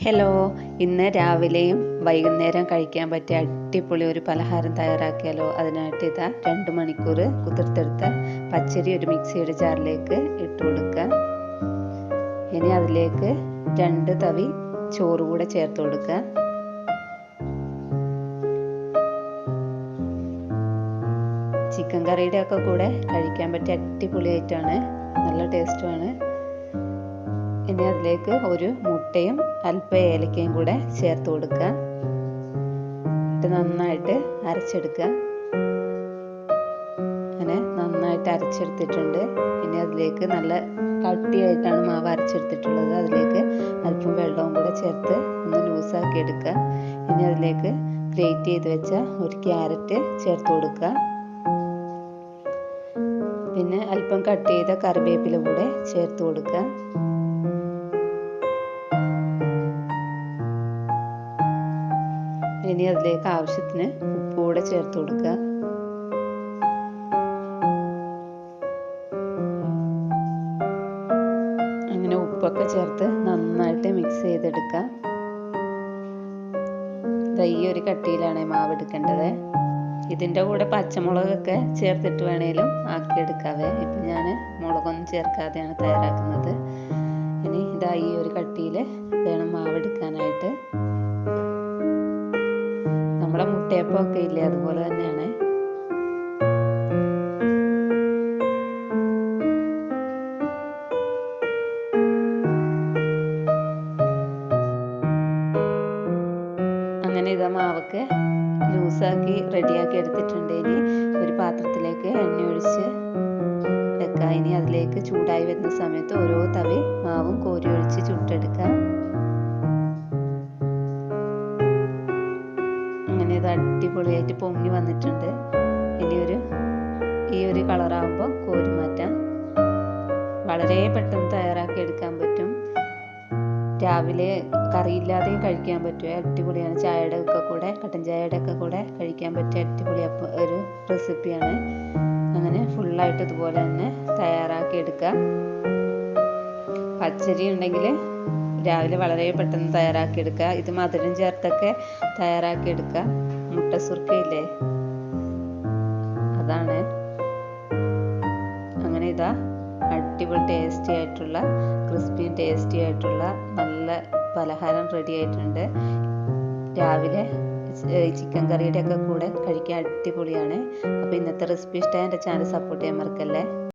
Hello, ഇന്ന് രാവിലെയും വൈകുന്നേരം കഴിക്കാൻ പറ്റിയ അടിപൊളി ഒരു പലഹാരം തയ്യാറാക്കിയാലോ. അതിനായിട്ട് ഇതാ 2 മണിക്കൂർ കുതിർത്തെടുത്ത പച്ചരി ഒരു മിക്സിയുടെ ജാറിലേക്ക് ഇട്ട് കൊടുക്കുക. ഇനി അതിലേക്ക് 2 തവി ചോറ് കൂടെ ചേർത്ത് കൊടുക്കുക. ചിക്കൻ കറിയുടെ ഒക്കെ കൂടെ കഴിക്കാൻ പറ്റിയ അടിപൊളിയായിട്ടാണ്, നല്ല ടേസ്റ്റുമാണ്. ഇനി അതിലേക്ക് ഒരു മുട്ടയും അല്പം ഏലക്കയും കൂടെ ചേർത്ത് കൊടുക്കുക. ഇത് നന്നായിട്ട് അരച്ചെടുക്കുക. അങ്ങനെ നന്നായിട്ട് അരച്ചെടുത്തിട്ടുണ്ട്. ഇനി അതിലേക്ക് നല്ല കട്ടിയായിട്ടാണ് മാവ് അരച്ചെടുത്തിട്ടുള്ളത്. അതിലേക്ക് അല്പം വെള്ളവും കൂടെ ചേർത്ത് ഒന്ന് ലൂസാക്കി എടുക്കുക. ഇനി അതിലേക്ക് ഗ്രേറ്റ് ചെയ്ത് വെച്ച ഒരു ക്യാരറ്റ് ചേർത്ത് കൊടുക്കുക. പിന്നെ അല്പം കട്ട് ചെയ്ത കറിവേപ്പില കൂടെ ചേർത്ത് കൊടുക്കുക. ഇനി അതിലേക്ക് ആവശ്യത്തിന് ഉപ്പ് കൂടെ ചേർത്ത് കൊടുക്കുക. അങ്ങനെ ഉപ്പൊക്കെ ചേർത്ത് നന്നായിട്ട് മിക്സ് ചെയ്തെടുക്കുക. ഈ ഒരു കട്ടിയിലാണ് മാവ് എടുക്കേണ്ടത്. ഇതിൻ്റെ കൂടെ പച്ചമുളകൊക്കെ ചേർത്തിട്ട് വേണേലും ആക്കിയെടുക്കാവേ. ഇപ്പം ഞാൻ മുളകൊന്നും ചേർക്കാതെയാണ് തയ്യാറാക്കുന്നത്. ഇനി ഇതാ ഈ ഒരു കട്ടിയിൽ വേണം മാവ് എടുക്കാനായിട്ട്. നമ്മുടെ മുട്ടയപ്പമൊക്കെ ഇല്ലേ, അതുപോലെ തന്നെയാണ്. അങ്ങനെ ഇതാ മാവൊക്കെ ലൂസാക്കി റെഡിയാക്കി എടുത്തിട്ടുണ്ട്. ഇനി ഒരു പാത്രത്തിലേക്ക് എണ്ണ ഒഴിച്ച് വെക്കുക. ഇനി അതിലേക്ക് ചൂടായി വരുന്ന സമയത്ത് ഓരോ തവി മാവും കോരി ഒഴിച്ച് ചുട്ടെടുക്കുക. അങ്ങനെ ഇത് അടിപൊളിയായിട്ട് പൊങ്ങി വന്നിട്ടുണ്ട്. ഇനി ഈ ഒരു കളറാകുമ്പോൾ കോരി മാറ്റാം. വളരെ പെട്ടെന്ന് തയ്യാറാക്കി എടുക്കാൻ പറ്റും. രാവിലെ കറിയില്ലാതെയും കഴിക്കാൻ പറ്റും. അടിപൊളിയാണ്. ചായയുടെ ഒക്കെ കൂടെ, കട്ടൻ ചായയുടെ ഒക്കെ കൂടെ കഴിക്കാൻ പറ്റിയ അടിപൊളി ഒരു റെസിപ്പിയാണ്. അങ്ങനെ ഫുള്ളായിട്ട് ഇതുപോലെ തന്നെ തയ്യാറാക്കി എടുക്കുക. പച്ചരി ഉണ്ടെങ്കിൽ രാവിലെ വളരെ പെട്ടെന്ന് തയ്യാറാക്കി എടുക്കുക. ഇത് മധുരം ചേർത്തൊക്കെ തയ്യാറാക്കി എടുക്കുക. മുട്ട സുർക്കയില്ലേ, അതാണ്. അങ്ങനെ ഇതാ അടിപൊളി ടേസ്റ്റി ആയിട്ടുള്ള, ക്രിസ്പിയും ടേസ്റ്റി ആയിട്ടുള്ള നല്ല പലഹാരം റെഡി ആയിട്ടുണ്ട്. രാവിലെ ചിക്കൻ കറിയുടെ ഒക്കെ കൂടെ കഴിക്കാൻ അടിപൊളിയാണ്. അപ്പോൾ ഇന്നത്തെ റെസിപ്പി ഇഷ്ടമായ എൻ്റെ ചാനൽ സപ്പോർട്ട് ചെയ്യാൻ മറക്കല്ലേ.